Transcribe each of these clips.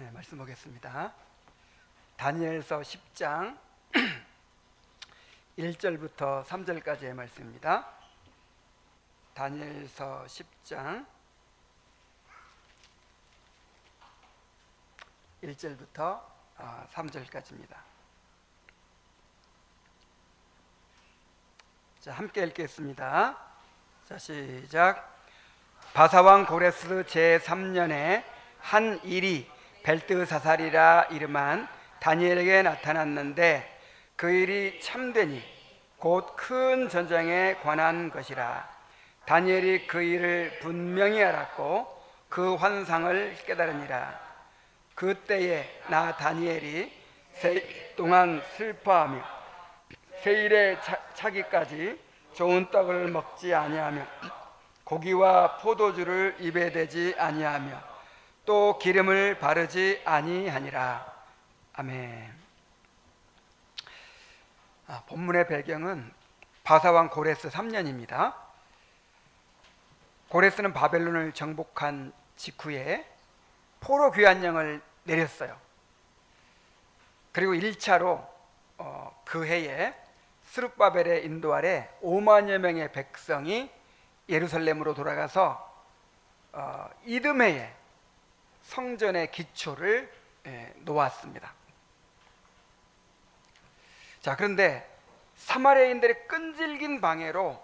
네, 말씀 보겠습니다. 다니엘서 10장 1절부터 3절까지의 말씀입니다. 다니엘서 10장 1절부터 3절까지입니다. 자, 함께 읽겠습니다. 자, 시작. 바사왕 고레스 제3년에 한 일이 벨드사살이라 이름한 다니엘에게 나타났는데 그 일이 참되니 곧 큰 전쟁에 관한 것이라. 다니엘이 그 일을 분명히 알았고 그 환상을 깨달으니라. 그때에 나 다니엘이 세 동안 슬퍼하며 세일에 차기까지 좋은 떡을 먹지 아니하며 고기와 포도주를 입에 대지 아니하며 또 기름을 바르지 아니하니라. 아멘. 본문의 배경은 바사왕 고레스 3년입니다. 고레스는 바벨론을 정복한 직후에 포로 귀환령을 내렸어요. 그리고 1차로 그 해에 스룹바벨의 인도 아래 5만여 명의 백성이 예루살렘으로 돌아가서 이듬해에 성전의 기초를 놓았습니다. 자, 그런데 사마리아인들의 끈질긴 방해로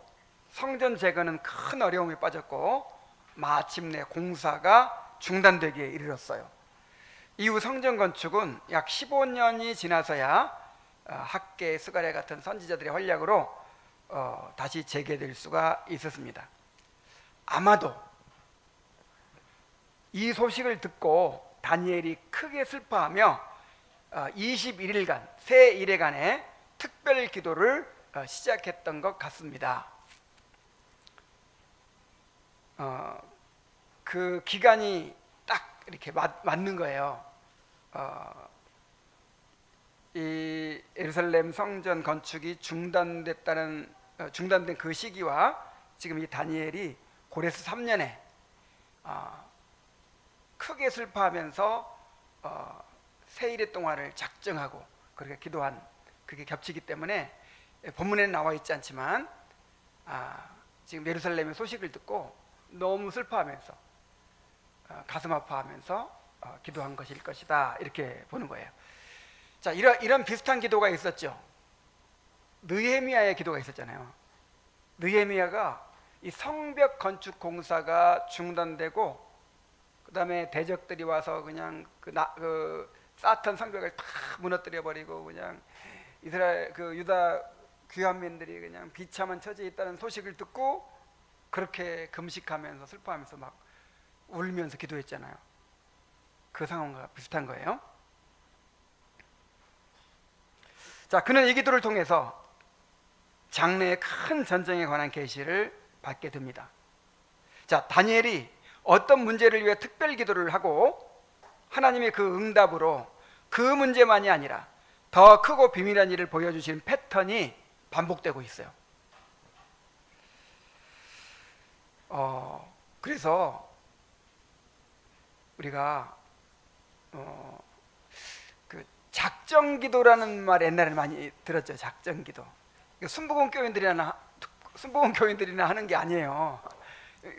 성전 재건은 큰 어려움에 빠졌고 마침내 공사가 중단되기에 이르렀어요. 이후 성전 건축은 약 15년이 지나서야 학계, 스가랴 같은 선지자들의 활약으로 다시 재개될 수가 있었습니다. 아마도 이 소식을 듣고 다니엘이 크게 슬퍼하며 21일간 세 일회간의 특별 기도를 시작했던 것 같습니다. 그 기간이 딱 이렇게 맞는 거예요. 이 예루살렘 성전 건축이 중단된 그 시기와 지금 이 다니엘이 고레스 3년에 크게 슬퍼하면서 세일의 동안을 작정하고 그렇게 기도한 그게 겹치기 때문에 본문에는 나와 있지 않지만 지금 예루살렘의 소식을 듣고 너무 슬퍼하면서 가슴 아파하면서 기도한 것일 것이다, 이렇게 보는 거예요. 자, 이런 비슷한 기도가 있었죠. 느헤미야의 기도가 있었잖아요. 느헤미야가 이 성벽 건축 공사가 중단되고 그 다음에 대적들이 와서 그냥 그 쌓던 성벽을 다 무너뜨려 버리고 그냥 이스라엘 유다 귀환민들이 그냥 비참한 처지에 있다는 소식을 듣고 그렇게 금식하면서 슬퍼하면서 막 울면서 기도했잖아요. 그 상황과 비슷한 거예요. 자, 그는 이 기도를 통해서 장래의 큰 전쟁에 관한 계시를 받게 됩니다. 자, 다니엘이 어떤 문제를 위해 특별 기도를 하고 하나님의 그 응답으로 그 문제만이 아니라 더 크고 비밀한 일을 보여주시는 패턴이 반복되고 있어요. 그래서 우리가 그 작정기도라는 말 옛날에 많이 들었죠. 작정기도. 순복음 교인들이나 하는 게 아니에요.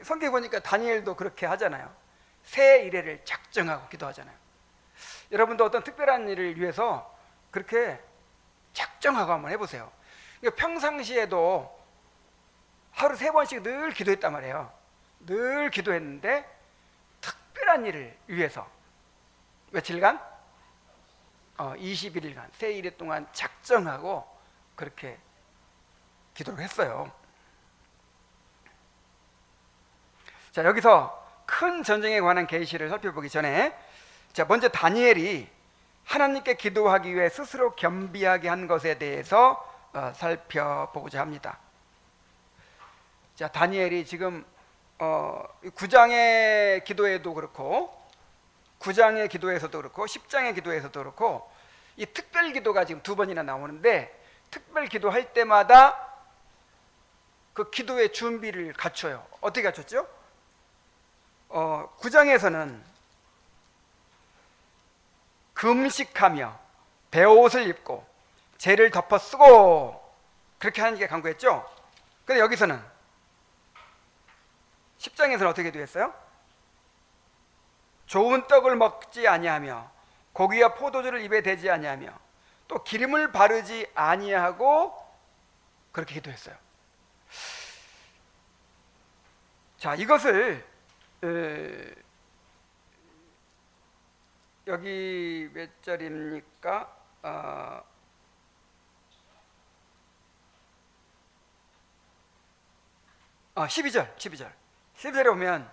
성경 보니까 다니엘도 그렇게 하잖아요. 새 일회를 작정하고 기도하잖아요. 여러분도 어떤 특별한 일을 위해서 그렇게 작정하고 한번 해보세요. 평상시에도 하루 3번씩 늘 기도했단 말이에요. 늘 기도했는데 특별한 일을 위해서 며칠간 21일간 새 일회 동안 작정하고 그렇게 기도를 했어요. 자, 여기서 큰 전쟁에 관한 계시를 살펴보기 전에 자, 먼저 다니엘이 하나님께 기도하기 위해 스스로 겸비하게 한 것에 대해서 살펴보고자 합니다. 자, 다니엘이 지금 9장의 기도에도 그렇고 9장의 기도에서도 그렇고 10장의 기도에서도 그렇고 이 특별 기도가 지금 2번이나 나오는데 특별 기도할 때마다 그 기도의 준비를 갖춰요. 어떻게 갖췄죠? 9장에서는 금식하며 베옷을 입고 재를 덮어 쓰고 그렇게 하는 게 강구했죠. 근데 여기서는 10장에서는 어떻게 되었어요? 좋은 떡을 먹지 아니하며 고기와 포도주를 입에 대지 아니하며 또 기름을 바르지 아니하고 그렇게 기도했어요. 자, 이것을 여기 몇 절입니까? 12절에 보면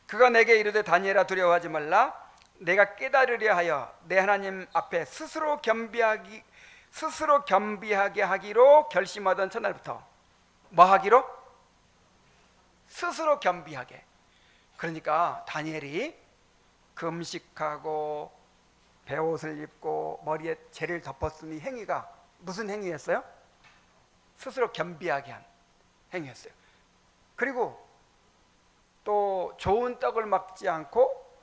그가 내게 이르되 다니엘아 두려워하지 말라 내가 깨달으려 하여 내 하나님 앞에 스스로 겸비하게 하기로 결심하던 첫날부터 뭐 하기로? 스스로 겸비하게. 그러니까 다니엘이 금식하고 베옷을 입고 머리에 재를 덮었으니 행위가 무슨 행위였어요? 스스로 겸비하게 한 행위였어요. 그리고 또 좋은 떡을 먹지 않고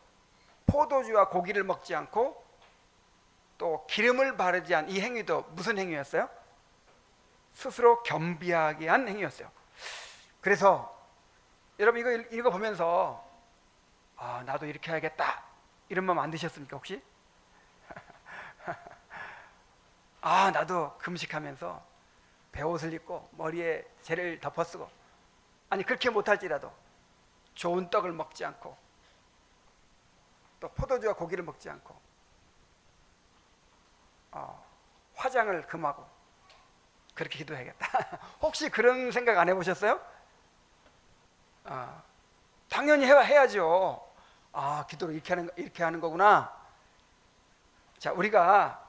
포도주와 고기를 먹지 않고 또 기름을 바르지 않은 이 행위도 무슨 행위였어요? 스스로 겸비하게 한 행위였어요. 그래서 여러분 이거 읽어보면서 나도 이렇게 해야겠다 이런 마음 안 드셨습니까 혹시? 나도 금식하면서 베옷을 입고 머리에 재를 덮어쓰고 아니 그렇게 못할지라도 좋은 떡을 먹지 않고 또 포도주와 고기를 먹지 않고 화장을 금하고 그렇게 기도해야겠다. 혹시 그런 생각 안 해보셨어요? 당연히 해야죠. 기도를 이렇게 하는 거구나. 자, 우리가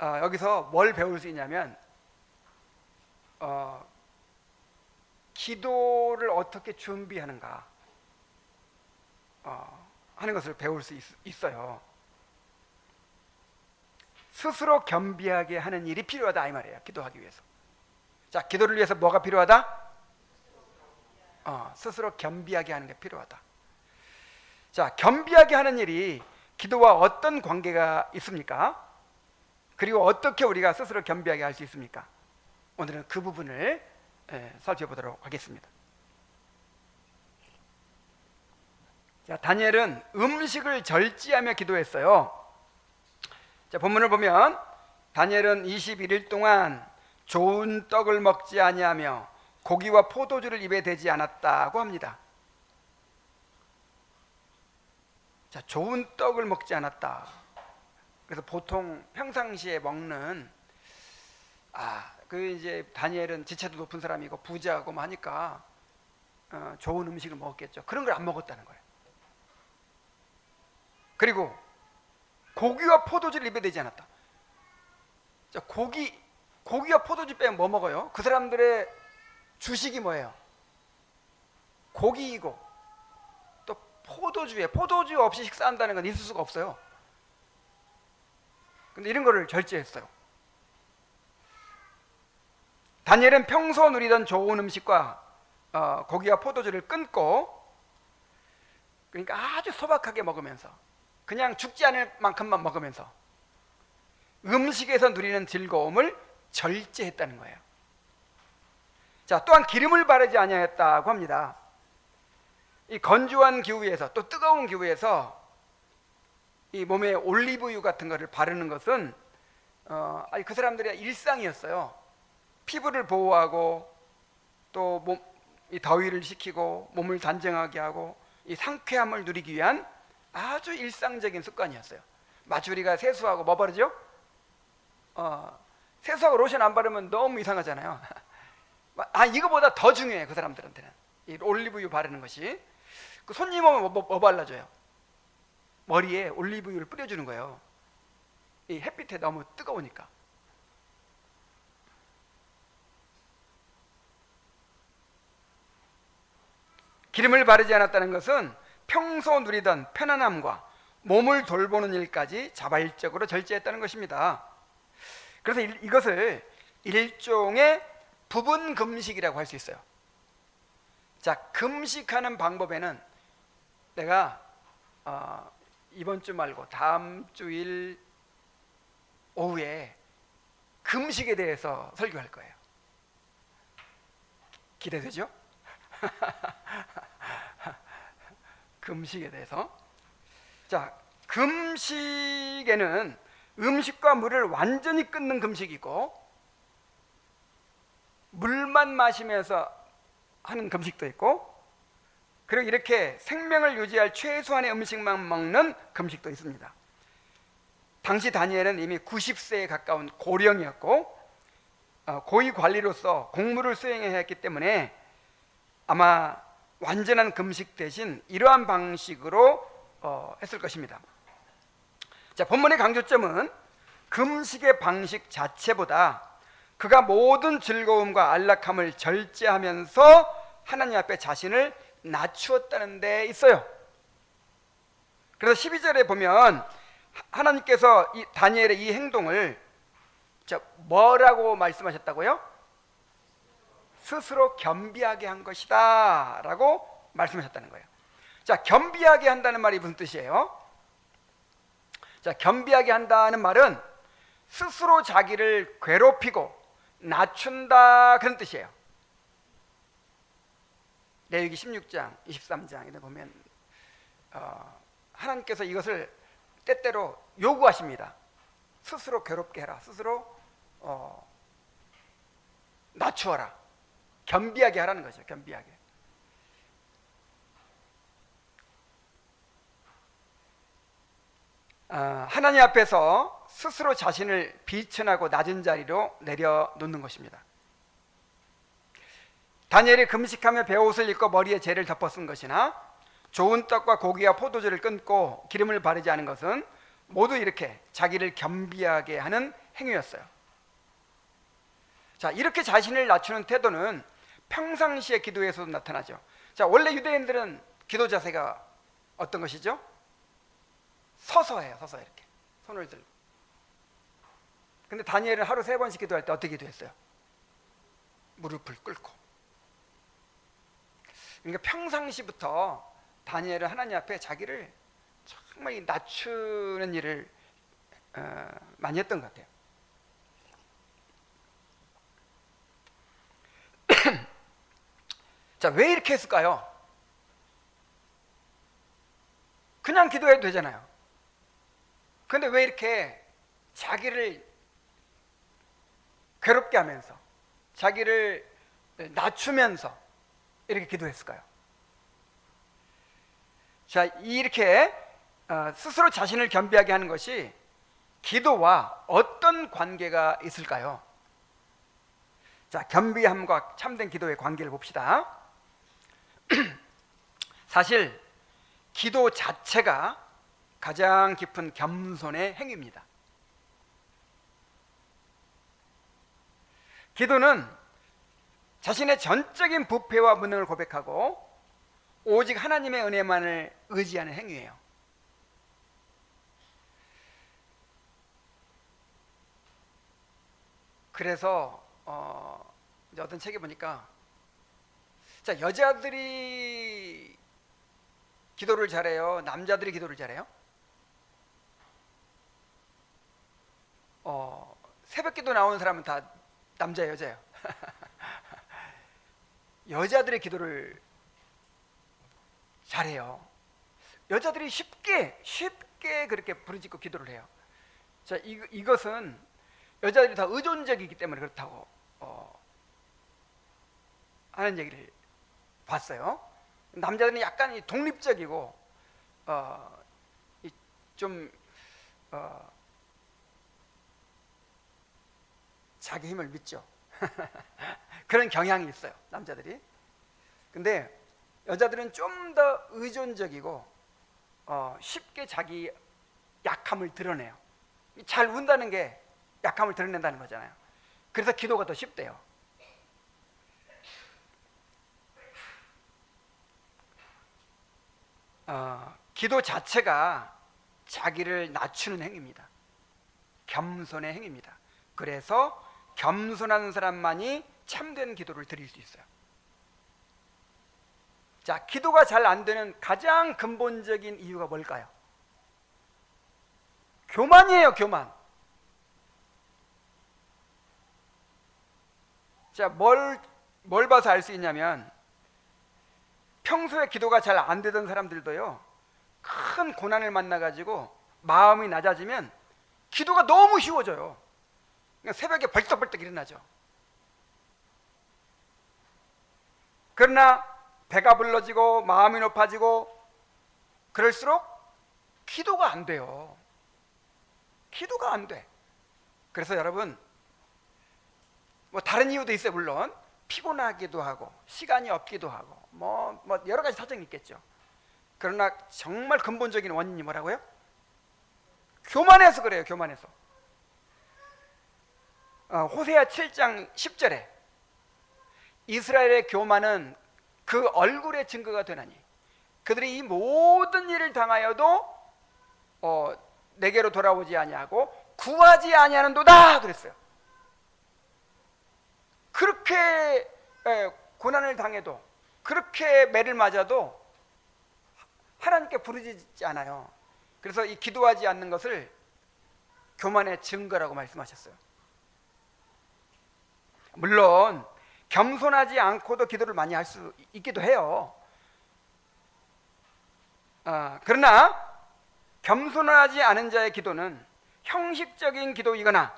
여기서 뭘 배울 수 있냐면 기도를 어떻게 준비하는가 하는 것을 배울 수 있어요. 스스로 겸비하게 하는 일이 필요하다 이 말이에요. 기도하기 위해서. 자, 기도를 위해서 뭐가 필요하다? 스스로 겸비하게 하는 게 필요하다. 자, 겸비하게 하는 일이 기도와 어떤 관계가 있습니까? 그리고 어떻게 우리가 스스로 겸비하게 할 수 있습니까? 오늘은 그 부분을 살펴보도록 하겠습니다. 자, 다니엘은 음식을 절제하며 기도했어요. 자, 본문을 보면 다니엘은 21일 동안 좋은 떡을 먹지 아니하며 고기와 포도주를 입에 대지 않았다고 합니다. 자, 좋은 떡을 먹지 않았다. 그래서 보통 평상시에 먹는 이제 다니엘은 지체도 높은 사람이고 부자고 하니까 좋은 음식을 먹었겠죠. 그런 걸 안 먹었다는 거예요. 그리고 고기와 포도주를 입에 대지 않았다. 자, 고기와 포도주 빼면 뭐 먹어요? 그 사람들의 주식이 뭐예요? 고기이고 또 포도주 없이 식사한다는 건 있을 수가 없어요. 근데 이런 거를 절제했어요. 다니엘은 평소 누리던 좋은 음식과 고기와 포도주를 끊고 그러니까 아주 소박하게 먹으면서 그냥 죽지 않을 만큼만 먹으면서 음식에서 누리는 즐거움을 절제했다는 거예요. 자, 또한 기름을 바르지 아니하였다고 합니다. 이 건조한 기후에서 또 뜨거운 기후에서 이 몸에 올리브유 같은 것을 바르는 것은 그 사람들의 일상이었어요. 피부를 보호하고 또 이 더위를 식히고 몸을 단정하게 하고 이 상쾌함을 누리기 위한 아주 일상적인 습관이었어요. 마치 우리가 세수하고 뭐 바르죠? 세수하고 로션 안 바르면 너무 이상하잖아요. 이거보다 더 중요해 그 사람들한테는 이 올리브유 바르는 것이. 그 손님 오면 뭐 발라줘요? 머리에 올리브유를 뿌려주는 거예요. 이 햇빛에 너무 뜨거우니까. 기름을 바르지 않았다는 것은 평소 누리던 편안함과 몸을 돌보는 일까지 자발적으로 절제했다는 것입니다. 그래서 이것을 일종의 부분 금식이라고 할 수 있어요. 자, 금식하는 방법에는 내가 이번 주 말고 다음 주일 오후에 금식에 대해서 설교할 거예요. 기대되죠? 금식에 대해서. 자, 금식에는 음식과 물을 완전히 끊는 금식이고, 물만 마시면서 하는 금식도 있고, 그리고 이렇게 생명을 유지할 최소한의 음식만 먹는 금식도 있습니다. 당시 다니엘은 이미 90세에 가까운 고령이었고, 고위 관리로서 공무를 수행해야 했기 때문에 아마 완전한 금식 대신 이러한 방식으로 했을 것입니다. 자, 본문의 강조점은 금식의 방식 자체보다 그가 모든 즐거움과 안락함을 절제하면서 하나님 앞에 자신을 낮추었다는 데 있어요. 그래서 12절에 보면 하나님께서 이 다니엘의 이 행동을 뭐라고 말씀하셨다고요? 스스로 겸비하게 한 것이다 라고 말씀하셨다는 거예요. 자, 겸비하게 한다는 말이 무슨 뜻이에요? 자, 겸비하게 한다는 말은 스스로 자기를 괴롭히고 낮춘다, 그런 뜻이에요. 레위기 16장, 23장에 보면 하나님께서 이것을 때때로 요구하십니다. 스스로 괴롭게 해라, 스스로 낮추어라, 겸비하게 하라는 거죠. 겸비하게. 하나님 앞에서 스스로 자신을 비천하고 낮은 자리로 내려놓는 것입니다. 다니엘이 금식하며 베옷을 입고 머리에 재를 덮어 쓴 것이나 좋은 떡과 고기와 포도주를 끊고 기름을 바르지 않은 것은 모두 이렇게 자기를 겸비하게 하는 행위였어요. 자, 이렇게 자신을 낮추는 태도는 평상시의 기도에서도 나타나죠. 자, 원래 유대인들은 기도 자세가 어떤 것이죠? 서서 해요. 서서 이렇게 손을 들고. 근데 다니엘은 하루 3번씩 기도할 때 어떻게 기도했어요? 무릎을 꿇고. 그러니까 평상시부터 다니엘은 하나님 앞에 자기를 정말 낮추는 일을 많이 했던 것 같아요. 자, 왜 이렇게 했을까요? 그냥 기도해도 되잖아요. 그런데 왜 이렇게 자기를 괴롭게 하면서, 자기를 낮추면서 이렇게 기도했을까요? 자, 이렇게 스스로 자신을 겸비하게 하는 것이 기도와 어떤 관계가 있을까요? 자, 겸비함과 참된 기도의 관계를 봅시다. 사실 기도 자체가 가장 깊은 겸손의 행위입니다. 기도는 자신의 전적인 부패와 무능을 고백하고 오직 하나님의 은혜만을 의지하는 행위예요. 그래서 어떤 책에 보니까, 자, 여자들이 기도를 잘해요, 남자들이 기도를 잘해요? 새벽 기도 나오는 사람은 다 남자예요, 여자예요? 여자들의 기도를 잘해요. 여자들이 쉽게 그렇게 부르짖고 기도를 해요. 자, 이것은 여자들이 다 의존적이기 때문에 그렇다고 하는 얘기를 봤어요. 남자들은 약간 독립적이고 좀 자기 힘을 믿죠. 그런 경향이 있어요, 남자들이. 근데 여자들은 좀 더 의존적이고 쉽게 자기 약함을 드러내요. 잘 운다는 게 약함을 드러낸다는 거잖아요. 그래서 기도가 더 쉽대요. 기도 자체가 자기를 낮추는 행위입니다. 겸손의 행위입니다. 그래서 겸손한 사람만이 참된 기도를 드릴 수 있어요. 자, 기도가 잘 안 되는 가장 근본적인 이유가 뭘까요? 교만이에요, 교만. 자, 뭘 봐서 알 수 있냐면, 평소에 기도가 잘 안 되던 사람들도요, 큰 고난을 만나가지고 마음이 낮아지면 기도가 너무 쉬워져요. 그러니까 새벽에 벌떡벌떡 일어나죠. 그러나 배가 불러지고 마음이 높아지고 그럴수록 기도가 안 돼요. 기도가 안 돼. 그래서 여러분, 뭐 다른 이유도 있어요. 물론 피곤하기도 하고 시간이 없기도 하고 뭐 여러 가지 사정이 있겠죠. 그러나 정말 근본적인 원인이 뭐라고요? 교만해서 그래요. 교만해서. 호세아 7장 10절에 이스라엘의 교만은 그 얼굴의 증거가 되나니 그들이 이 모든 일을 당하여도 내게로 돌아오지 아니하고 구하지 아니하는도다 그랬어요. 그렇게 고난을 당해도 그렇게 매를 맞아도 하나님께 부르짖지 않아요. 그래서 이 기도하지 않는 것을 교만의 증거라고 말씀하셨어요. 물론 겸손하지 않고도 기도를 많이 할 수 있기도 해요. 그러나 겸손하지 않은 자의 기도는 형식적인 기도이거나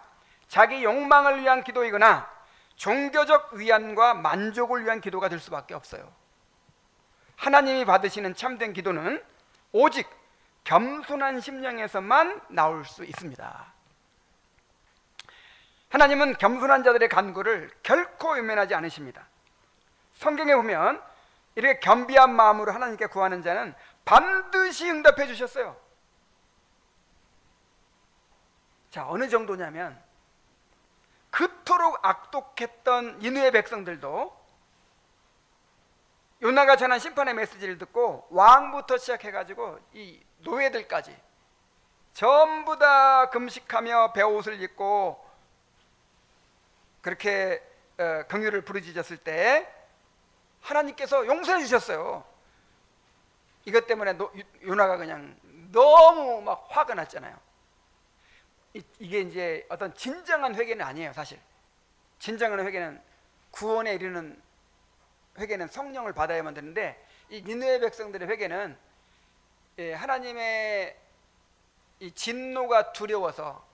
자기 욕망을 위한 기도이거나 종교적 위안과 만족을 위한 기도가 될 수밖에 없어요. 하나님이 받으시는 참된 기도는 오직 겸손한 심령에서만 나올 수 있습니다. 하나님은 겸손한 자들의 간구를 결코 외면하지 않으십니다. 성경에 보면 이렇게 겸비한 마음으로 하나님께 구하는 자는 반드시 응답해 주셨어요. 자, 어느 정도냐면 그토록 악독했던 니느웨 백성들도 요나가 전한 심판의 메시지를 듣고 왕부터 시작해가지고 이 노예들까지 전부 다 금식하며 베옷을 입고 그렇게 긍휼을 부르짖었을 때 하나님께서 용서해 주셨어요. 이것 때문에 요나가 그냥 너무 막 화가 났잖아요. 이게 이제 어떤 진정한 회개는 아니에요. 사실 진정한 회개는 구원에 이르는 회개는 성령을 받아야만 되는데 이 니느웨 백성들의 회개는 하나님의 이 진노가 두려워서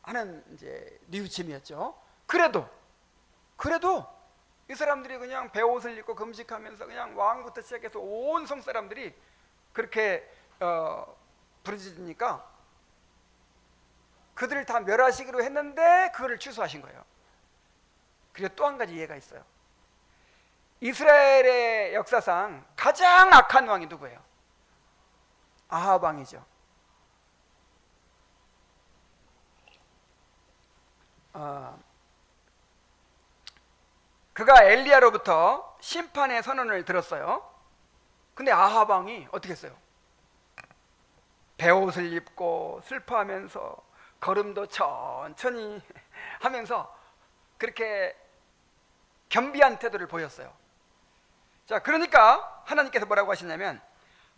하는 이제 뉘우침이었죠. 그래도 이 사람들이 그냥 베옷을 입고 금식하면서 그냥 왕부터 시작해서 온 성 사람들이 그렇게 부르짖으니까 그들을 다 멸하시기로 했는데 그거를 취소하신 거예요. 그리고 또 한 가지 이해가 있어요. 이스라엘의 역사상 가장 악한 왕이 누구예요? 아합 왕이죠. 그가 엘리야로부터 심판의 선언을 들었어요. 근데 아합 왕이 어떻게 했어요? 베옷을 입고 슬퍼하면서 걸음도 천천히 하면서 그렇게 겸비한 태도를 보였어요. 자, 그러니까 하나님께서 뭐라고 하시냐면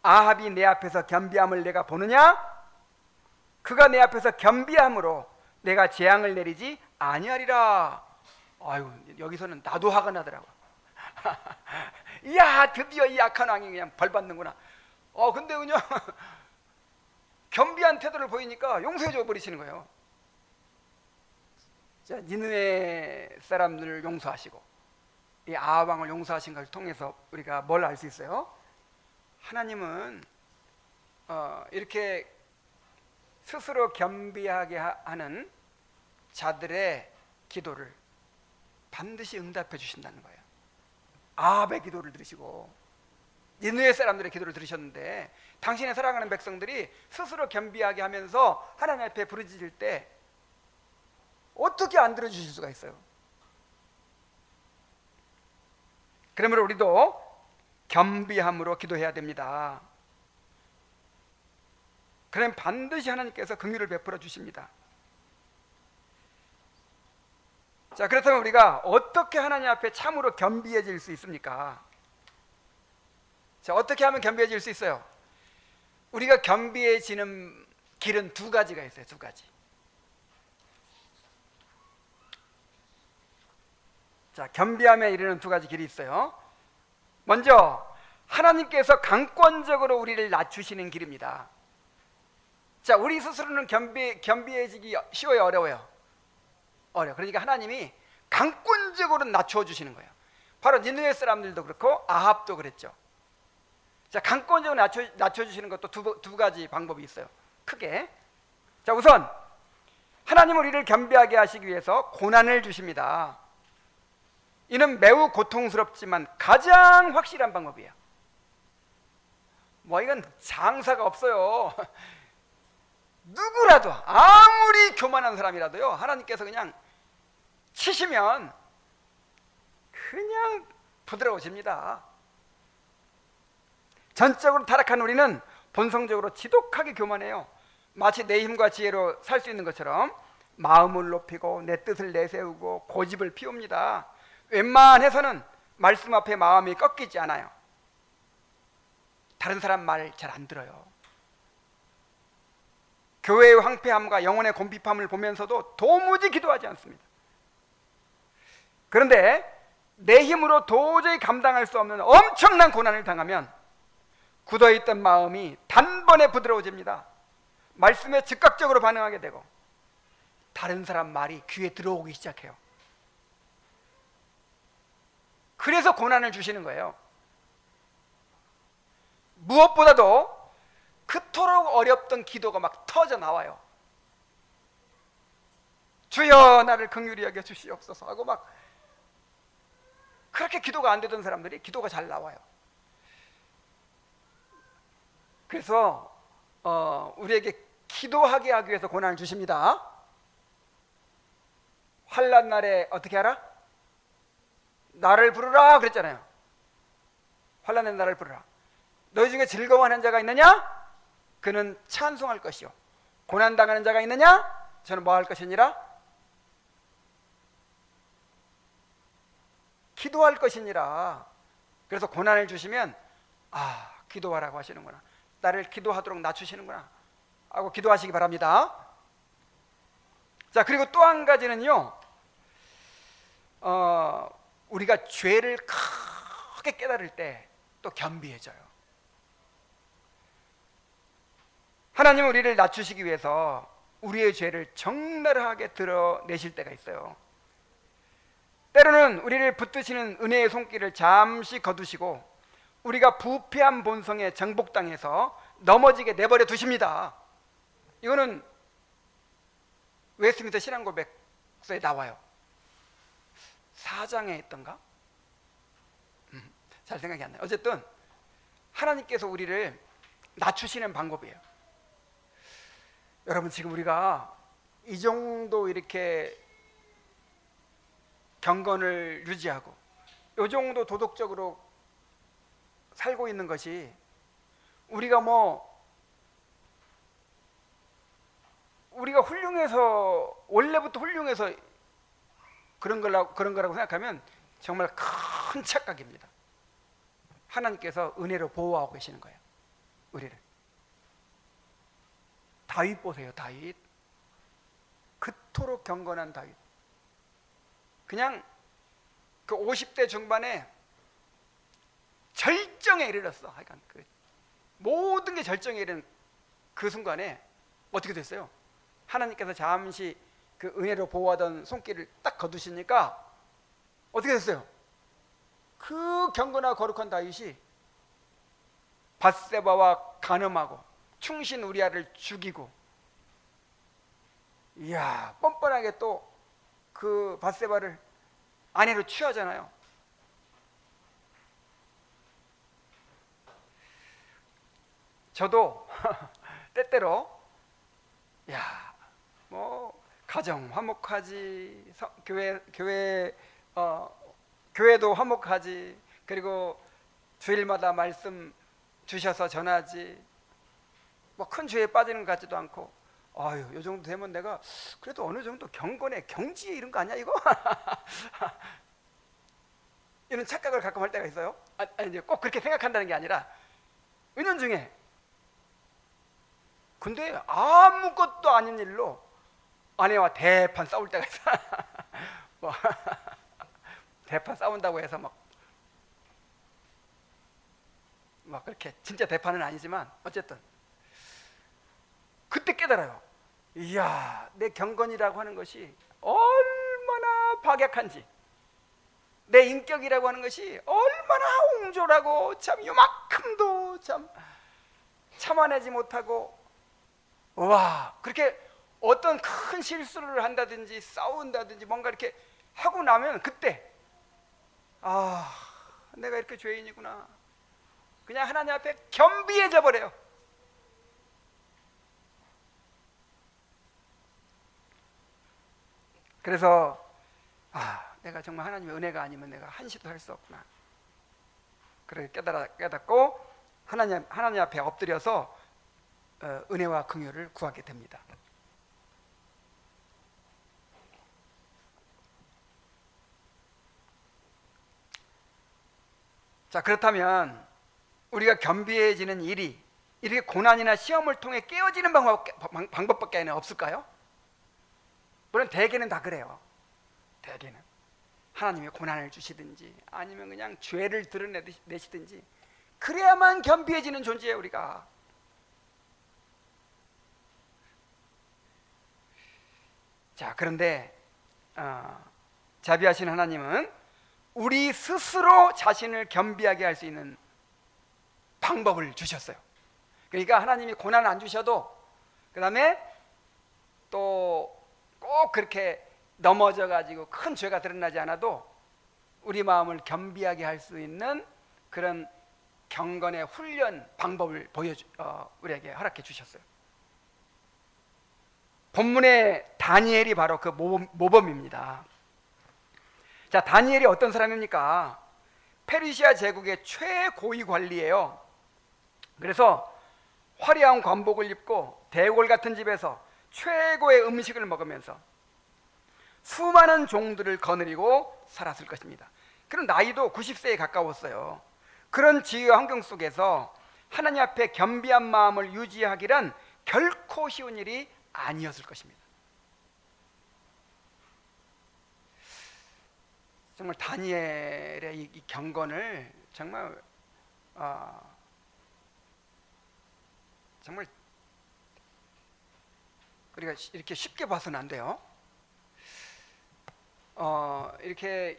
아합이 내 앞에서 겸비함을 내가 보느냐? 그가 내 앞에서 겸비함으로 내가 재앙을 내리지 아니하리라. 아유, 여기서는 나도 화가 나더라고. 이야, 드디어 이 악한 왕이 그냥 벌 받는구나. 근데 그냥 겸비한 태도를 보이니까 용서해 줘 버리시는 거예요. 자, 니느웨 사람들을 용서하시고 이 아합 왕을 용서하신 것을 통해서 우리가 뭘 알 수 있어요? 하나님은 이렇게 스스로 겸비하게 하는 자들의 기도를 반드시 응답해 주신다는 거예요. 아합의 기도를 들으시고 니느웨 사람들의 기도를 들으셨는데 당신의 사랑하는 백성들이 스스로 겸비하게 하면서 하나님 앞에 부르짖을 때 어떻게 안 들어주실 수가 있어요? 그러므로 우리도 겸비함으로 기도해야 됩니다. 그러면 반드시 하나님께서 긍휼을 베풀어 주십니다. 자, 그렇다면 우리가 어떻게 하나님 앞에 참으로 겸비해질 수 있습니까? 자, 어떻게 하면 겸비해질 수 있어요? 우리가 겸비해지는 길은 두 가지가 있어요. 두 가지. 자, 겸비함에 이르는 두 가지 길이 있어요. 먼저 하나님께서 강권적으로 우리를 낮추시는 길입니다. 자, 우리 스스로는 겸비해지기 쉬워요, 어려워요? 어려워. 그러니까 하나님이 강권적으로 낮추어 주시는 거예요. 바로 니느웨 사람들도 그렇고 아합도 그랬죠. 자, 강권적으로 낮춰 주시는 것도 두 가지 방법이 있어요. 크게. 자, 우선 하나님은 우리를 겸비하게 하시기 위해서 고난을 주십니다. 이는 매우 고통스럽지만 가장 확실한 방법이에요. 뭐 이건 장사가 없어요. 누구라도 아무리 교만한 사람이라도요, 하나님께서 그냥 치시면 그냥 부드러워집니다. 전적으로 타락한 우리는 본성적으로 지독하게 교만해요. 마치 내 힘과 지혜로 살 수 있는 것처럼 마음을 높이고 내 뜻을 내세우고 고집을 피웁니다. 웬만해서는 말씀 앞에 마음이 꺾이지 않아요. 다른 사람 말 잘 안 들어요. 교회의 황폐함과 영혼의 곰핍함을 보면서도 도무지 기도하지 않습니다. 그런데 내 힘으로 도저히 감당할 수 없는 엄청난 고난을 당하면 굳어있던 마음이 단번에 부드러워집니다. 말씀에 즉각적으로 반응하게 되고 다른 사람 말이 귀에 들어오기 시작해요. 그래서 고난을 주시는 거예요. 무엇보다도 그토록 어렵던 기도가 막 터져 나와요. 주여 나를 긍휼히 여겨 주시옵소서 하고 막 그렇게 기도가 안 되던 사람들이 기도가 잘 나와요. 그래서 우리에게 기도하게 하기 위해서 고난을 주십니다. 환난 날에 어떻게 하라? 나를 부르라 그랬잖아요. 환난의 나를 부르라. 너희 중에 즐거워하는 자가 있느냐? 그는 찬송할 것이요. 고난당하는 자가 있느냐? 저는 뭐 할 것이니라? 기도할 것이니라. 그래서 고난을 주시면 기도하라고 하시는구나. 나를 기도하도록 낮추시는구나 하고 기도하시기 바랍니다. 자, 그리고 또 한 가지는요, 우리가 죄를 크게 깨달을 때 또 겸비해져요. 하나님은 우리를 낮추시기 위해서 우리의 죄를 적나라하게 드러내실 때가 있어요. 때로는 우리를 붙드시는 은혜의 손길을 잠시 거두시고 우리가 부패한 본성에 정복당해서 넘어지게 내버려 두십니다. 이거는 웨스트민스터 신앙고백서에 나와요. 4장에 있던가? 잘 생각이 안 나요. 어쨌든 하나님께서 우리를 낮추시는 방법이에요. 여러분, 지금 우리가 이 정도 이렇게 경건을 유지하고 이 정도 도덕적으로 살고 있는 것이 우리가 우리가 훌륭해서, 원래부터 훌륭해서 그런 거라고 생각하면 정말 큰 착각입니다. 하나님께서 은혜로 보호하고 계시는 거예요, 우리를. 다윗 보세요. 다윗, 그토록 경건한 다윗. 그냥 그 50대 중반에 절정에 이르렀어. 하여간 그 모든 게 절정에 이른 그 순간에 어떻게 됐어요? 하나님께서 잠시 그 은혜로 보호하던 손길을 딱 거두시니까 어떻게 됐어요? 그 경건하고 거룩한 다윗이 밧세바와 간음하고 충신 우리아를 죽이고, 이야, 뻔뻔하게 또 그 밧세바를 아내로 취하잖아요. 저도 때때로 가정 화목하지, 교회도 화목하지, 그리고 주일마다 말씀 주셔서 전하지, 큰 죄에 빠지는 것 같지도 않고, 요 정도 되면 내가 그래도 어느 정도 경건에 경지에 이른 거 아니야 이거? 이런 착각을 가끔 할 때가 있어요. 아니, 꼭 그렇게 생각한다는 게 아니라 은연중에 근데 아무것도 아닌 일로 아내와 대판 싸울 때가 있어. 뭐 대판 싸운다고 해서 막 그렇게 진짜 대판은 아니지만 어쨌든 그때 깨달아요. 이야, 내 경건이라고 하는 것이 얼마나 박약한지, 내 인격이라고 하는 것이 얼마나 옹졸하고 참 요만큼도 참 참아내지 못하고, 와, 그렇게 어떤 큰 실수를 한다든지 싸운다든지 뭔가 이렇게 하고 나면 그때 아, 내가 이렇게 죄인이구나. 그냥 하나님 앞에 겸비해져 버려요. 그래서 내가 정말 하나님의 은혜가 아니면 내가 한시도 할 수 없구나. 그렇게 깨닫고 하나님 앞에 엎드려서 은혜와 긍휼을 구하게 됩니다. 자, 그렇다면 우리가 겸비해지는 일이 이렇게 고난이나 시험을 통해 깨어지는 방법밖에 없을까요? 물론 대개는 다 그래요. 대개는 하나님이 고난을 주시든지 아니면 그냥 죄를 드러내시든지 그래야만 겸비해지는 존재예요, 우리가. 자, 그런데 자비하신 하나님은 우리 스스로 자신을 겸비하게 할 수 있는 방법을 주셨어요. 그러니까 하나님이 고난 안 주셔도, 그 다음에 또 꼭 그렇게 넘어져 가지고 큰 죄가 드러나지 않아도 우리 마음을 겸비하게 할 수 있는 그런 경건의 훈련 방법을 우리에게 허락해 주셨어요. 본문의 다니엘이 바로 그 모범입니다. 자, 다니엘이 어떤 사람입니까? 페르시아 제국의 최고위 관리예요. 그래서 화려한 관복을 입고 대궐 같은 집에서 최고의 음식을 먹으면서 수많은 종들을 거느리고 살았을 것입니다. 그런 나이도 90세에 가까웠어요. 그런 지위와 환경 속에서 하나님 앞에 겸비한 마음을 유지하기란 결코 쉬운 일이 아니었을 것입니다. 정말 다니엘의 이 경건을 정말 우리가 이렇게 쉽게 봐서는 안 돼요. 이렇게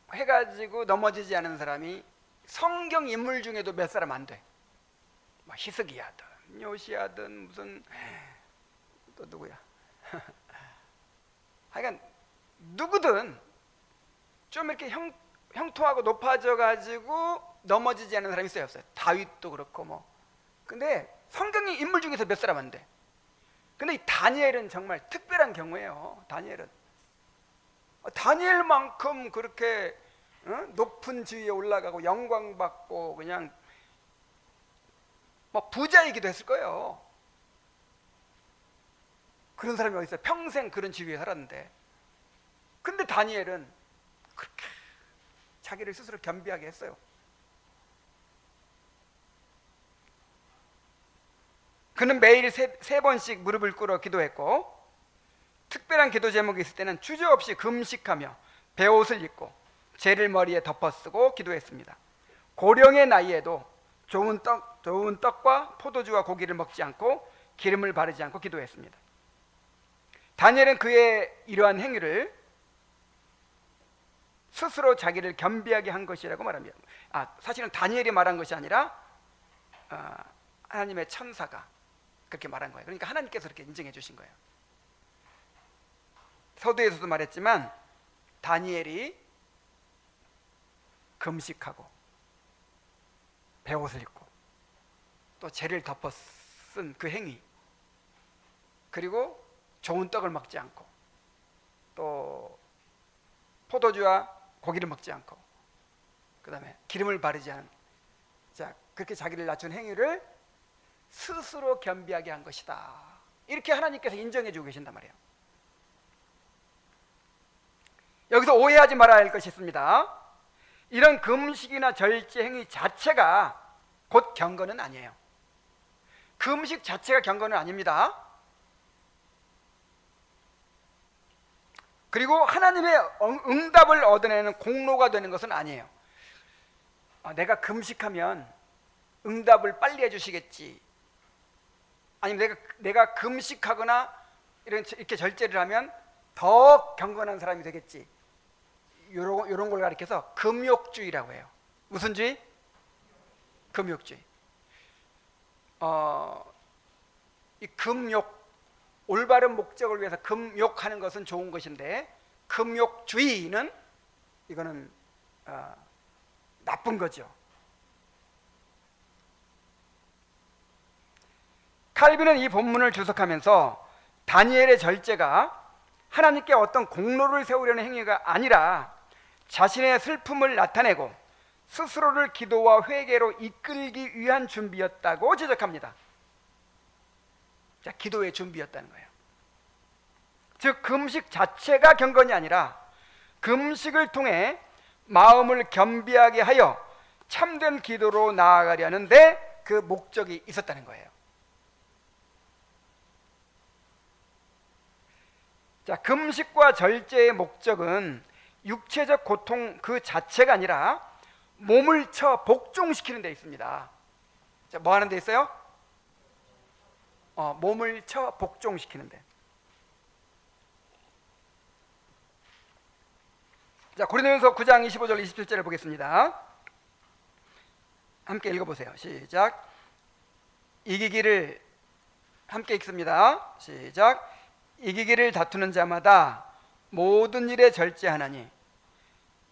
형통해가지고 넘어지지 않은 사람이 성경 인물 중에도 몇 사람 안 돼. 뭐 히스기야든 요시야든 무슨 또 누구야. 하여간 누구든 좀 이렇게 형통하고 높아져 가지고 넘어지지 않은 사람이 있어요, 없어요? 다윗도 그렇고 뭐. 근데 성경의 인물 중에서 몇 사람 안 돼. 근데 이 다니엘은 정말 특별한 경우예요. 다니엘만큼 그렇게 높은 지위에 올라가고 영광 받고 그냥 뭐 부자이기도 했을 거예요. 그런 사람이 어디 있어요? 평생 그런 지위에 살았는데. 근데 다니엘은 그렇게 자기를 스스로 겸비하게 했어요. 그는 매일 세 번씩 무릎을 꿇어 기도했고, 특별한 기도 제목이 있을 때는 주저없이 금식하며 베옷을 입고 재를 머리에 덮어쓰고 기도했습니다. 고령의 나이에도 좋은 떡과 포도주와 고기를 먹지 않고 기름을 바르지 않고 기도했습니다. 다니엘은 그의 이러한 행위를 스스로 자기를 겸비하게 한 것이라고 말합니다. 사실은 다니엘이 말한 것이 아니라 하나님의 천사가 그렇게 말한 거예요. 그러니까 하나님께서 그렇게 인정해 주신 거예요. 서두에서도 말했지만 다니엘이 금식하고 베옷을 입고 또 재를 덮어 쓴 그 행위, 그리고 좋은 떡을 먹지 않고 또 포도주와 고기를 먹지 않고 그 다음에 기름을 바르지 않은, 그렇게 자기를 낮춘 행위를 스스로 겸비하게 한 것이다. 이렇게 하나님께서 인정해 주고 계신단 말이에요. 여기서 오해하지 말아야 할 것이 있습니다. 이런 금식이나 절제 행위 자체가 곧 경건은 아니에요. 그 음식 자체가 경건은 아닙니다. 그리고 하나님의 응답을 얻어내는 공로가 되는 것은 아니에요. 내가 금식하면 응답을 빨리 해주시겠지, 아니면 내가 금식하거나 이렇게 절제를 하면 더 경건한 사람이 되겠지, 이런 걸 가리켜서 금욕주의라고 해요. 무슨 주의? 금욕주의. 이 금욕, 올바른 목적을 위해서 금욕하는 것은 좋은 것인데, 금욕주의는 이거는 나쁜 거죠. 칼빈은 이 본문을 주석하면서 다니엘의 절제가 하나님께 어떤 공로를 세우려는 행위가 아니라 자신의 슬픔을 나타내고 스스로를 기도와 회개로 이끌기 위한 준비였다고 지적합니다. 자, 기도의 준비였다는 거예요. 즉 금식 자체가 경건이 아니라 금식을 통해 마음을 겸비하게 하여 참된 기도로 나아가려는데 그 목적이 있었다는 거예요. 자, 금식과 절제의 목적은 육체적 고통 그 자체가 아니라 몸을 쳐 복종시키는 데 있습니다. 자, 뭐 하는 데 있어요? 몸을 쳐 복종시키는 데. 자, 고린도전서 9장 25절 27절을 보겠습니다. 함께 읽어보세요. 시작. 이기기를, 함께 읽습니다. 시작. 이기기를 다투는 자마다 모든 일에 절제하나니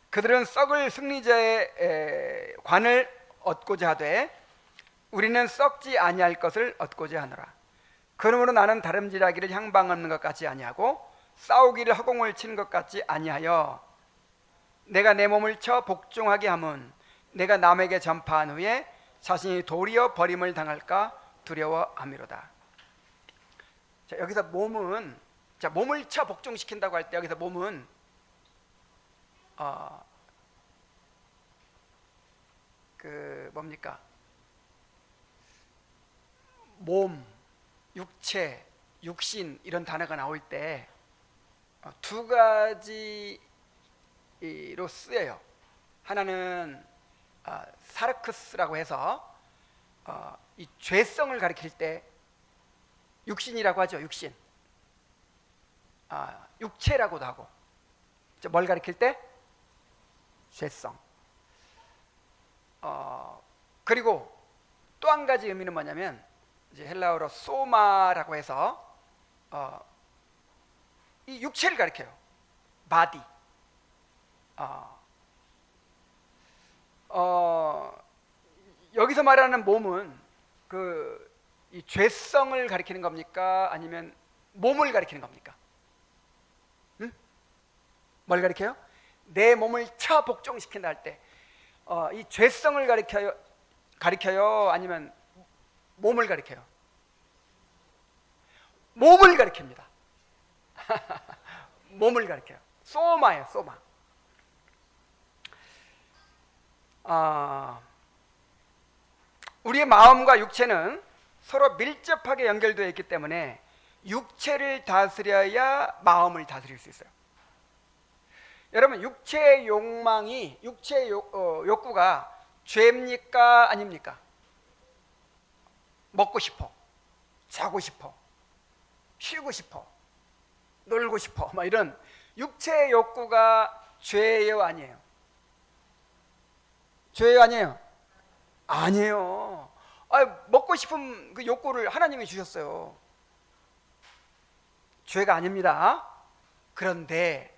그들은 썩을 승리자의 관을 얻고자 하되 우리는 썩지 아니할 것을 얻고자 하노라. 그러므로 나는 다름질하기를 향방하는 것 같이 아니하고 싸우기를 허공을 치는 것 같이 아니하여 내가 내 몸을 쳐 복종하게 함은 내가 남에게 전파한 후에 자신이 도리어 버림을 당할까 두려워함이로다. 자, 여기서 몸은, 자, 몸을 쳐 복종시킨다고 할 때 여기서 몸은 뭡니까? 몸, 육체, 육신 이런 단어가 나올 때 두 가지로 쓰여요. 하나는 사르크스라고 해서 이 죄성을 가리킬 때 육신이라고 하죠. 육신. 육체라고도 하고. 뭘 가리킬 때? 죄성. 그리고 또 한 가지 의미는 뭐냐면 이제 헬라어로 소마라고 해서 이 육체를 가리켜요. 바디. 여기서 말하는 몸은 이 죄성을 가리키는 겁니까? 아니면 몸을 가리키는 겁니까? 응? 뭘 가리켜요? 내 몸을 쳐 복종시킨다 할 때 이 죄성을 가리켜요? 아니면 몸을 가리켜요? 몸을 가리킵니다. 몸을 가리켜요. 소마예요. 소마. 우리의 마음과 육체는 서로 밀접하게 연결되어 있기 때문에 육체를 다스려야 마음을 다스릴 수 있어요. 여러분, 육체의 욕망이, 육체의 욕구가 죄입니까? 아닙니까? 먹고 싶어, 자고 싶어, 쉬고 싶어, 놀고 싶어, 막 이런 육체의 욕구가 죄예요? 아니에요? 죄예요? 아니에요? 아니에요. 먹고 싶은 그 욕구를 하나님이 주셨어요. 죄가 아닙니다. 그런데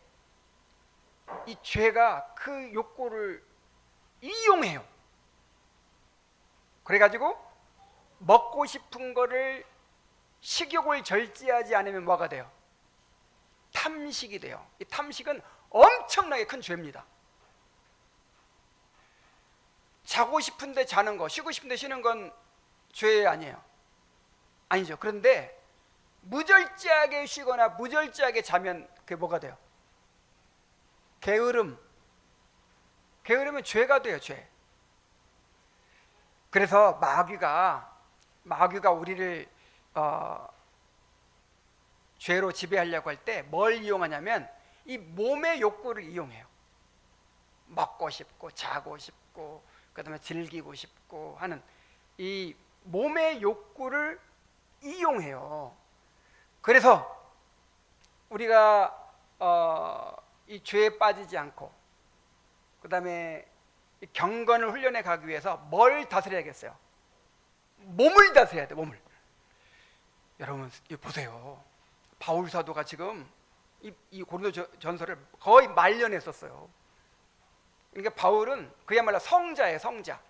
이 죄가 그 욕구를 이용해요. 그래가지고 먹고 싶은 거를, 식욕을 절제하지 않으면 뭐가 돼요? 탐식이 돼요. 이 탐식은 엄청나게 큰 죄입니다. 자고 싶은데 자는 거, 쉬고 싶은데 쉬는 건 죄 아니에요? 아니죠. 그런데 무절제하게 쉬거나 무절제하게 자면 그게 뭐가 돼요? 게으름. 게으름은 죄가 돼요. 죄. 그래서 마귀가 마귀가 우리를 죄로 지배하려고 할 때 뭘 이용하냐면 이 몸의 욕구를 이용해요. 먹고 싶고 자고 싶고 그다음에 즐기고 싶고 하는 이 몸의 욕구를 이용해요. 그래서 우리가 이 죄에 빠지지 않고 그다음에 이 경건을 훈련해 가기 위해서 뭘 다스려야겠어요? 몸을 다스려야 돼. 몸을. 여러분 이거 보세요. 바울 사도가 지금 이 고린도 전서를 거의 말년했었어요. 그러니까 바울은 그야말로 성자예요. 성자.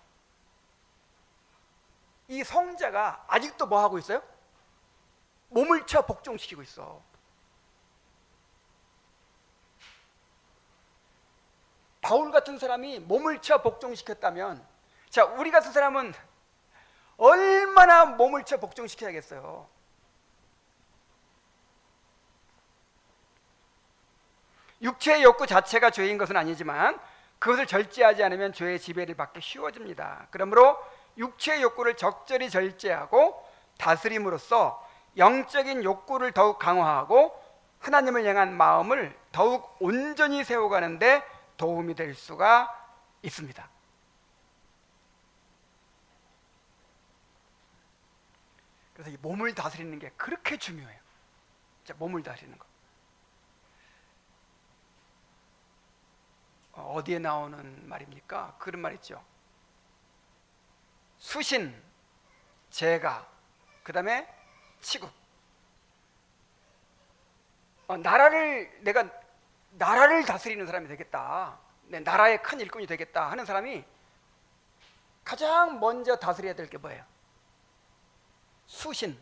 이 성자가 아직도 뭐 하고 있어요? 몸을 쳐 복종시키고 있어. 바울 같은 사람이 몸을 쳐 복종시켰다면, 자, 우리 같은 사람은 얼마나 몸을 쳐 복종시켜야겠어요. 육체의 욕구 자체가 죄인 것은 아니지만 그것을 절제하지 않으면 죄의 지배를 받기 쉬워집니다. 그러므로 육체의 욕구를 적절히 절제하고 다스림으로써 영적인 욕구를 더욱 강화하고 하나님을 향한 마음을 더욱 온전히 세워가는데 도움이 될 수가 있습니다. 그래서 이 몸을 다스리는 게 그렇게 중요해요. 자, 몸을 다스리는 거. 어디에 나오는 말입니까? 그런 말 있죠. 수신, 제가, 그 다음에 치국. 내가 나라를 다스리는 사람이 되겠다, 내 나라의 큰 일꾼이 되겠다 하는 사람이 가장 먼저 다스려야 될 게 뭐예요? 수신,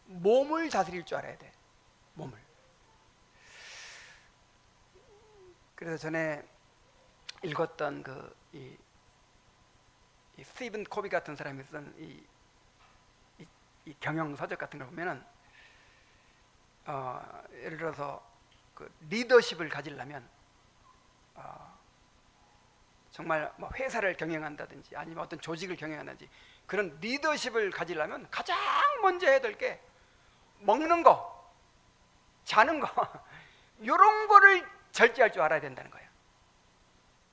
몸을 다스릴 줄 알아야 돼. 몸을. 그래서 전에 읽었던 이 스티븐 코비 같은 사람이 쓴 이 경영 서적 같은 걸 보면은 예를 들어서 그 리더십을 가지려면 정말 뭐 회사를 경영한다든지 아니면 어떤 조직을 경영한다든지 그런 리더십을 가지려면 가장 먼저 해야 될 게 먹는 거, 자는 거 이런 거를 절제할 줄 알아야 된다는 거예요.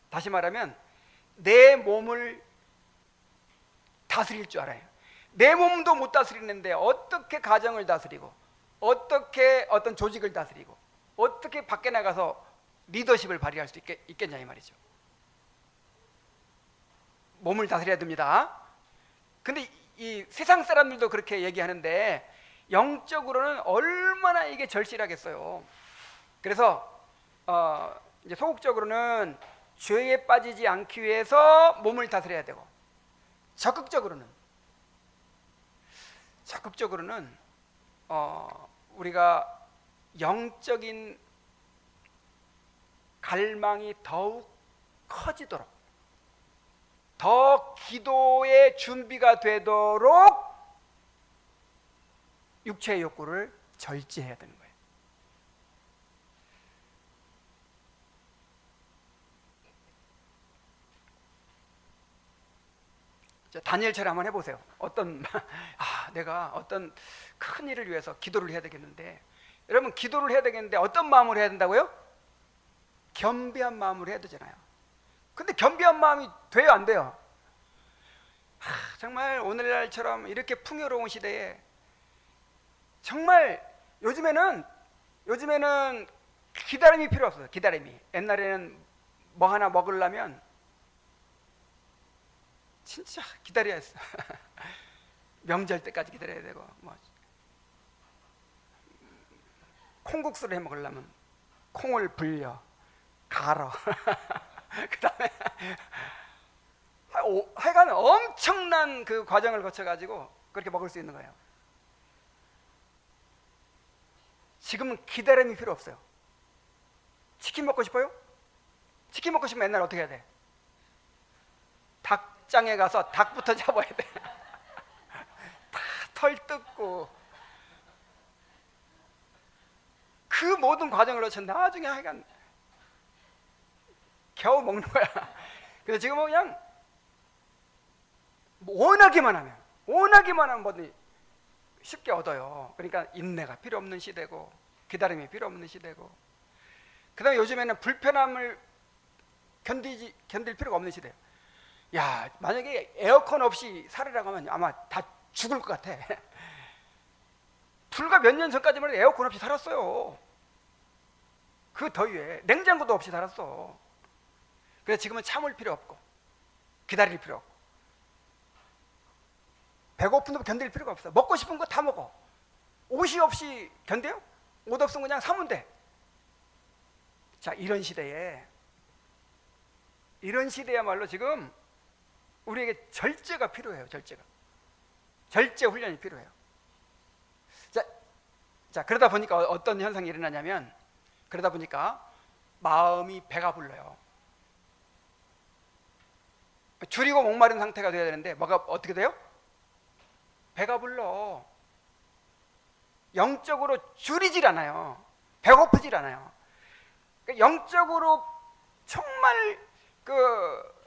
다시 말하면 내 몸을 다스릴 줄 알아요. 내 몸도 못 다스리는데 어떻게 가정을 다스리고 어떻게 어떤 조직을 다스리고 어떻게 밖에 나가서 리더십을 발휘할 수 있겠냐 이 말이죠. 몸을 다스려야 됩니다. 근데 이 세상 사람들도 그렇게 얘기하는데 영적으로는 얼마나 이게 절실하겠어요. 그래서 이제 소극적으로는 죄에 빠지지 않기 위해서 몸을 다스려야 되고, 적극적으로는 우리가 영적인 갈망이 더욱 커지도록, 더 기도의 준비가 되도록 육체의 욕구를 절제해야 되는 거예요. 다니엘처럼 한번 해보세요. 내가 어떤 큰 일을 위해서 기도를 해야 되겠는데, 여러분 기도를 해야 되겠는데 어떤 마음으로 해야 된다고요? 겸비한 마음으로 해야 되잖아요. 근데 겸비한 마음이 돼요, 안 돼요? 정말 오늘날처럼 이렇게 풍요로운 시대에 정말 요즘에는 기다림이 필요 없어요. 기다림이. 옛날에는 뭐 하나 먹으려면 진짜 기다려야 했어. 명절 때까지 기다려야 되고, 뭐 콩국수를 해 먹으려면 콩을 불려 갈아 그 다음에 하여간 엄청난 그 과정을 거쳐가지고 그렇게 먹을 수 있는 거예요. 지금은 기다림이 필요 없어요. 치킨 먹고 싶어요? 치킨 먹고 싶으면 옛날 어떻게 해야 돼? 닭장에 가서 닭부터 잡아야 돼. 다 털 뜯고 그 모든 과정을 거쳐 나중에 하여간 겨우 먹는 거야. 그래서 지금은 그냥 워낙에만 하면 원하기만 하면 뭐든 쉽게 얻어요. 그러니까 인내가 필요 없는 시대고 기다림이 필요 없는 시대고, 그다음에 요즘에는 불편함을 견딜 필요가 없는 시대예요. 야, 만약에 에어컨 없이 살으라고 하면 아마 다 죽을 것 같아. 불과 몇 년 전까지만 해도 에어컨 없이 살았어요. 그 더위에 냉장고도 없이 살았어. 그래서 지금은 참을 필요 없고 기다릴 필요 없고 배고픈데 견딜 필요가 없어. 먹고 싶은 거 다 먹어. 옷이 없이 견뎌요? 옷 없으면 그냥 사면 돼. 자, 이런 시대야말로 지금 우리에게 절제가 필요해요. 절제 훈련이 필요해요. 자, 그러다 보니까 어떤 현상이 일어나냐면, 그러다 보니까 마음이 배가 불러요. 줄이고 목마른 상태가 돼야 되는데 뭐가 어떻게 돼요? 배가 불러. 영적으로 줄이질 않아요. 배고프질 않아요. 그러니까 영적으로 정말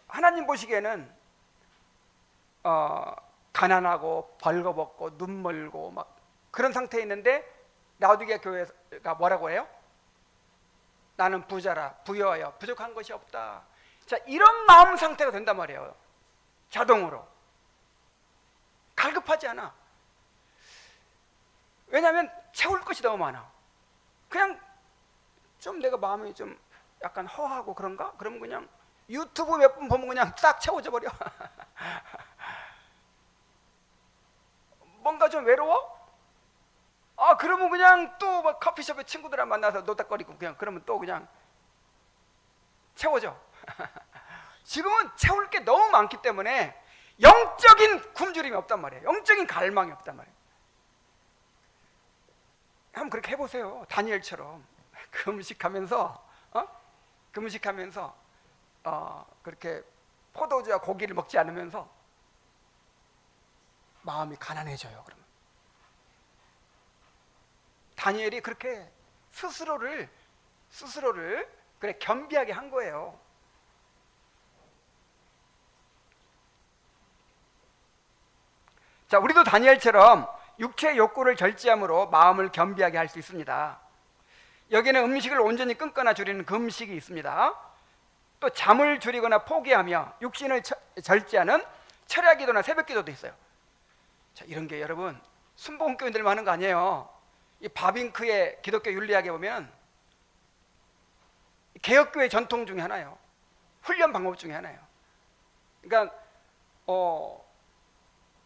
하나님 보시기에는 가난하고 벌거벗고 눈멀고 막 그런 상태에 있는데 라오디게아 교회가 뭐라고 해요? 나는 부자라 부여하여 부족한 것이 없다. 자, 이런 마음 상태가 된단 말이에요. 자동으로 갈급하지 않아. 왜냐하면 채울 것이 너무 많아. 그냥 좀 내가 마음이 좀 약간 허하고 그런가? 그러면 그냥 유튜브 몇 분 보면 그냥 딱 채워져 버려. 뭔가 좀 외로워? 그러면 그냥 또 막 커피숍에 친구들이랑 만나서 노닥거리고 그냥 그러면 또 그냥 채워져. 지금은 채울 게 너무 많기 때문에 영적인 굶주림이 없단 말이에요. 영적인 갈망이 없단 말이에요. 한번 그렇게 해보세요. 다니엘처럼 금식하면서 그렇게 포도주와 고기를 먹지 않으면서 마음이 가난해져요. 그러면 다니엘이 그렇게 스스로를 그래 겸비하게 한 거예요. 자, 우리도 다니엘처럼 육체의 욕구를 절제함으로 마음을 겸비하게 할 수 있습니다. 여기는 음식을 온전히 끊거나 줄이는 금식이 있습니다. 또 잠을 줄이거나 포기하며 육신을 절제하는 철야기도나 새벽기도도 있어요. 자, 이런 게 여러분 순복음교인들만 하는 거 아니에요. 이 바빙크의 기독교 윤리학에 보면 개혁교회 전통 중에 하나예요. 훈련 방법 중에 하나예요. 그러니까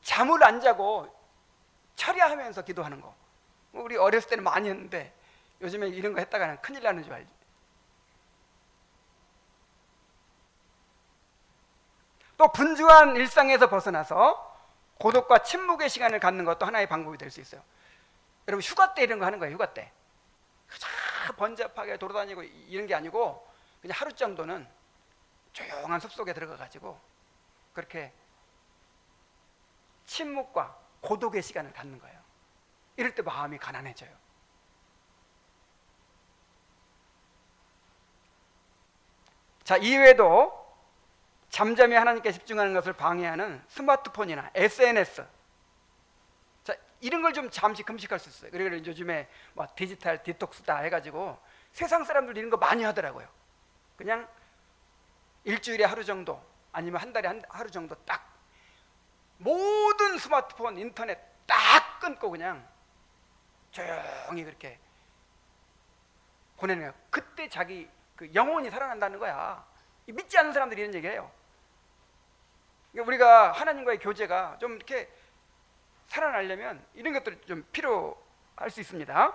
잠을 안 자고 철야하면서 기도하는 거. 우리 어렸을 때는 많이 했는데 요즘에 이런 거 했다가는 큰일 나는 줄 알지. 또 분주한 일상에서 벗어나서 고독과 침묵의 시간을 갖는 것도 하나의 방법이 될 수 있어요. 여러분 휴가 때 이런 거 하는 거예요. 휴가 때 번잡하게 돌아다니고 이런 게 아니고 그냥 하루 정도는 조용한 숲속에 들어가 가지고 그렇게 침묵과 고독의 시간을 갖는 거예요. 이럴 때 마음이 가난해져요. 자, 이외에도 잠잠히 하나님께 집중하는 것을 방해하는 스마트폰이나 SNS, 자, 이런 걸 좀 잠시 금식할 수 있어요. 그래서 요즘에 뭐 디지털 디톡스다 해가지고 세상 사람들 이런 거 많이 하더라고요. 그냥 일주일에 하루 정도 아니면 한 달에 하루 정도 딱 모든 스마트폰, 인터넷 딱 끊고 그냥 조용히 그렇게 보내네요. 그때 자기 그 영혼이 살아난다는 거야. 믿지 않는 사람들이 이런 얘기해요. 그러니까 우리가 하나님과의 교제가 좀 이렇게 살아나려면 이런 것들이 좀 필요할 수 있습니다.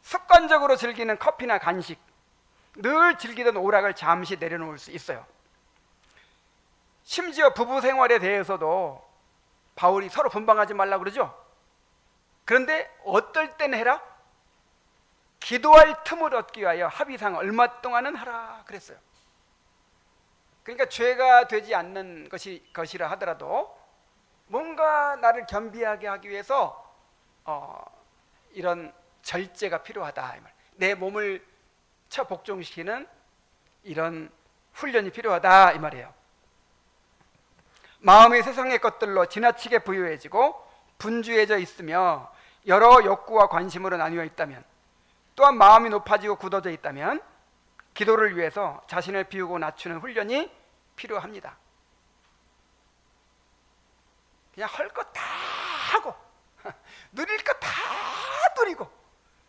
습관적으로 즐기는 커피나 간식, 늘 즐기던 오락을 잠시 내려놓을 수 있어요. 심지어 부부 생활에 대해서도 바울이 서로 분방하지 말라고 그러죠. 그런데 어떨 때는 해라? 기도할 틈을 얻기 위하여 합의상 얼마 동안은 하라 그랬어요. 그러니까 죄가 되지 않는 것이라 하더라도 뭔가 나를 겸비하게 하기 위해서 이런 절제가 필요하다. 내 몸을 복종시키는 이런 훈련이 필요하다 이 말이에요. 마음이 세상의 것들로 지나치게 부유해지고 분주해져 있으며 여러 욕구와 관심으로 나뉘어 있다면, 또한 마음이 높아지고 굳어져 있다면 기도를 위해서 자신을 비우고 낮추는 훈련이 필요합니다. 그냥 할 것 다 하고 누릴 것 다 누리고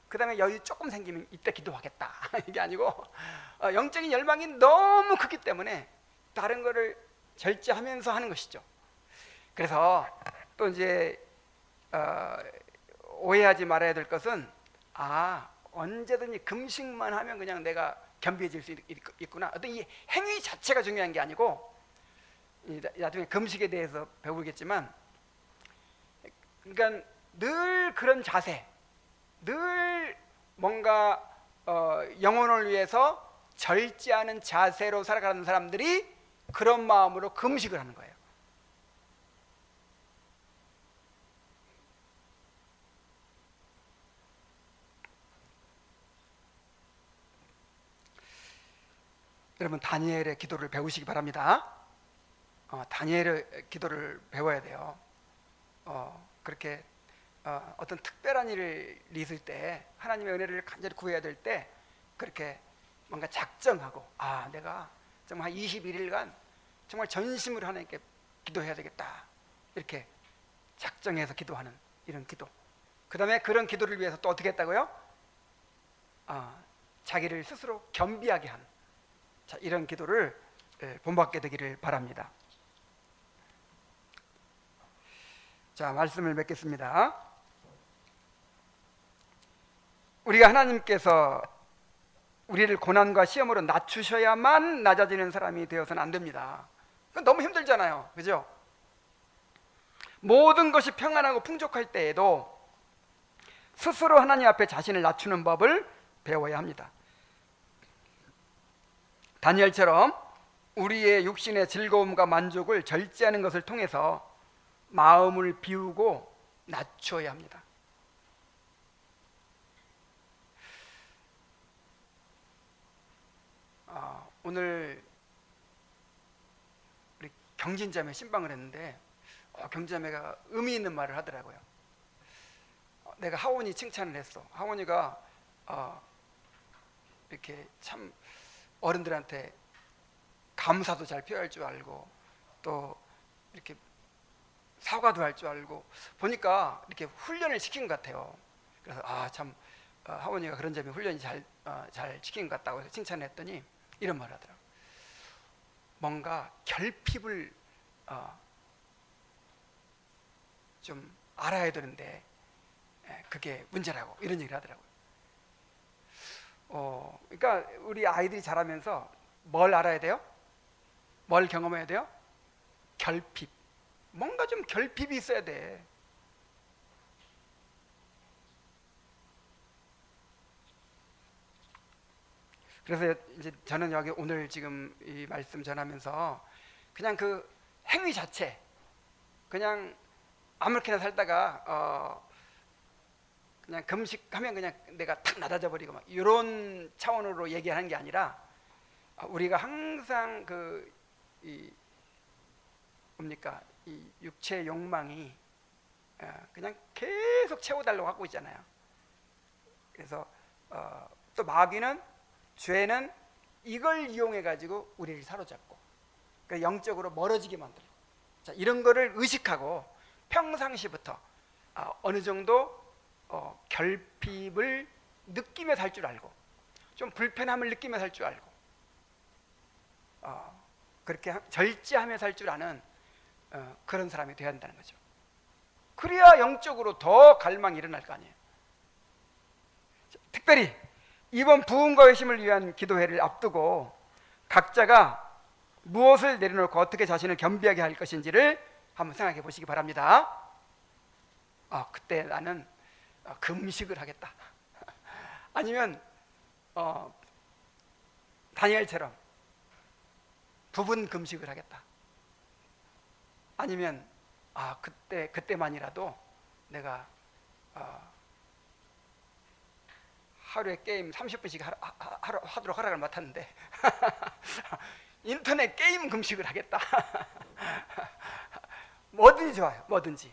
그 다음에 여유 조금 생기면 이때 기도하겠다 이게 아니고, 영적인 열망이 너무 크기 때문에 다른 거를 절제하면서 하는 것이죠. 그래서 또 이제 오해하지 말아야 될 것은, 언제든지 금식만 하면 그냥 내가 겸비해질 수 있구나, 어떤 이 행위 자체가 중요한 게 아니고, 나중에 금식에 대해서 배우겠지만, 그러니까 늘 그런 자세, 늘 뭔가 영혼을 위해서 절제하는 자세로 살아가는 사람들이 그런 마음으로 금식을 하는 거예요. 여러분, 다니엘의 기도를 배우시기 바랍니다. 다니엘의 기도를 배워야 돼요. 그렇게 어떤 특별한 일을 있을 때, 하나님의 은혜를 간절히 구해야 될 때 그렇게 뭔가 작정하고, 내가 정말 21일간 정말 전심으로 하나님께 기도해야 되겠다, 이렇게 작정해서 기도하는 이런 기도. 그 다음에 그런 기도를 위해서 또 어떻게 했다고요? 자기를 스스로 겸비하게 하는, 이런 기도를 본받게 되기를 바랍니다. 자, 말씀을 맺겠습니다. 우리가 하나님께서 우리를 고난과 시험으로 낮추셔야만 낮아지는 사람이 되어서는 안 됩니다. 그건 너무 힘들잖아요, 그죠? 모든 것이 평안하고 풍족할 때에도 스스로 하나님 앞에 자신을 낮추는 법을 배워야 합니다. 다니엘처럼 우리의 육신의 즐거움과 만족을 절제하는 것을 통해서 마음을 비우고 낮춰야 합니다. 오늘 우리 경진자매 신방을 했는데 경진자매가 의미 있는 말을 하더라고요. 내가 하원이 칭찬을 했어. 하원이가 이렇게 참 어른들한테 감사도 잘 표현할 줄 알고, 또 이렇게 사과도 할 줄 알고, 보니까 이렇게 훈련을 시킨 것 같아요. 그래서 참 하원이가 그런 점이 훈련이 잘 시킨 것 같다고 해서 칭찬을 했더니 이런 말을 하더라고요. 뭔가 결핍을 좀 알아야 되는데 그게 문제라고, 이런 얘기를 하더라고요. 그러니까 우리 아이들이 자라면서 뭘 알아야 돼요? 뭘 경험해야 돼요? 결핍. 뭔가 좀 결핍이 있어야 돼. 그래서 이제 저는 여기 오늘 지금 이 말씀 전하면서 그냥 그 행위 자체, 그냥 아무렇게나 살다가 그냥 금식하면 그냥 내가 탁 낮아져 버리고 막 이런 차원으로 얘기하는 게 아니라, 우리가 항상 뭡니까, 이 육체의 욕망이 그냥 계속 채워달라고 하고 있잖아요. 그래서 또 마귀는, 죄는 이걸 이용해 가지고 우리를 사로잡고, 그러니까 영적으로 멀어지게 만들고. 자, 이런 거를 의식하고 평상시부터 어느 정도 결핍을 느끼며 살 줄 알고, 좀 불편함을 느끼며 살 줄 알고, 그렇게 절제하며 살 줄 아는 그런 사람이 되어야 한다는 거죠. 그래야 영적으로 더 갈망이 일어날 거 아니에요. 특별히 이번 부흥과 회심을 위한 기도회를 앞두고 각자가 무엇을 내려놓고 어떻게 자신을 겸비하게 할 것인지를 한번 생각해 보시기 바랍니다. 그때 나는 금식을 하겠다. 아니면 다니엘처럼 부분 금식을 하겠다. 아니면 그때만이라도 내가 하루에 게임 30분씩 하도록 허락을 맡았는데 인터넷 게임 금식을 하겠다. 뭐든지 좋아요. 뭐든지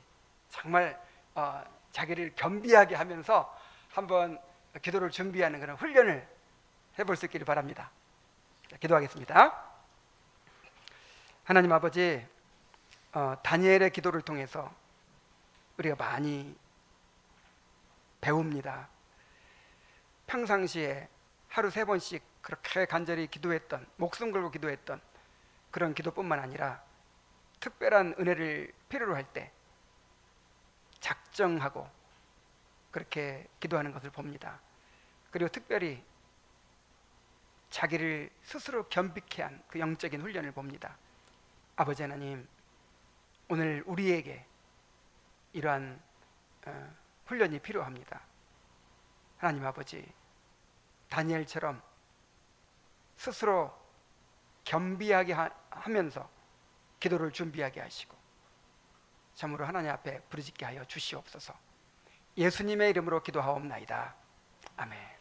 정말 자기를 겸비하게 하면서 한번 기도를 준비하는 그런 훈련을 해볼 수 있기를 바랍니다. 자, 기도하겠습니다. 하나님 아버지, 다니엘의 기도를 통해서 우리가 많이 배웁니다. 평상시에 하루 3번씩 그렇게 간절히 기도했던, 목숨 걸고 기도했던 그런 기도뿐만 아니라 특별한 은혜를 필요로 할 때 작정하고 그렇게 기도하는 것을 봅니다. 그리고 특별히 자기를 스스로 겸비케 한 그 영적인 훈련을 봅니다. 아버지 하나님, 오늘 우리에게 이러한 훈련이 필요합니다. 하나님 아버지, 다니엘처럼 스스로 겸비하게 하면서 기도를 준비하게 하시고 참으로 하나님 앞에 부르짖게 하여 주시옵소서. 예수님의 이름으로 기도하옵나이다. 아멘.